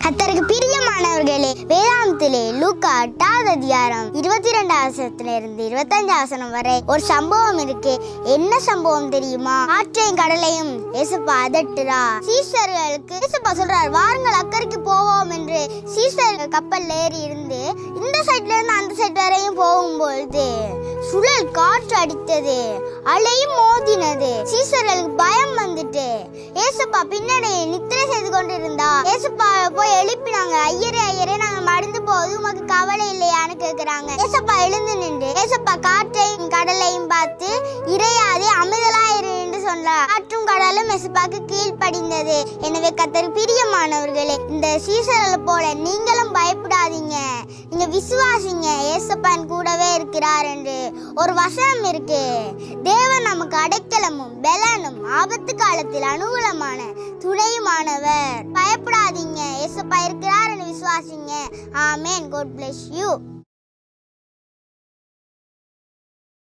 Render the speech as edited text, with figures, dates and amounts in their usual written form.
கர்த்தருக்கு பிரியமானவர்களே, வேதாந்தத்திலே லூக்கா 8வது அதிகாரம் 22 25 வரை ஒரு சம்பவம் இருக்கு. என்ன சம்பவம் தெரியுமா? ஆற்றையும் கடலையும் ஏசப்பா அதட்டுறா. சீஷர்களுக்கு ஏசப்பா சொல்றார், வாருங்கள் அக்கறைக்கு போவோம் என்று. சீஷர்கள் கப்பல் ஏறி இருந்து இந்த சைட்ல இருந்து அந்த சைட் வரையும் போகும்பொழுது சுழல் காற்று அடித்தது, அலையும் மோதினது. சீஷர்களுக்கு பயம் வந்துட்டு ஏசப்பா பின்னாடி நித்திரை செய்து கொண்டிருந்தா ஏசப்பா போய் எழுப்பினாங்க. ஐயரே ஐயரே, நாங்க மடிந்து போது உமக்கு கவலை இல்லையான்னு கேக்குறாங்க. ஏசப்பா எழுந்து நின்று ஏசப்பா காற்றையும் கடலையும் பார்த்து, இறையாதே அமைதலாயிரு என்று சொன்னார். காற்றும் கடலும் ஏசப்பாக்கு கீழ்ப்படிந்தது. எனவே கர்த்தருக்கு பிரியமானவர்களே, இந்த சீஷர்களை போல நீங்களும் பயப்படாதீங்க, நீங்க விசுவாசிங்க, ஏசப்பான் கூடவே இருக்கிறார் என்று ஒரு வசனம் இருக்கு. தேவன் நமக்கு அடைக்கலமும் பெலனும் ஆபத்து காலத்தில் அனுகூலமான துணையுமானவர். பயப்படாதீங்க, ஏசப்பா இருக்கிறார் என்று விசுவாசிங்க. ஆமென். God bless you.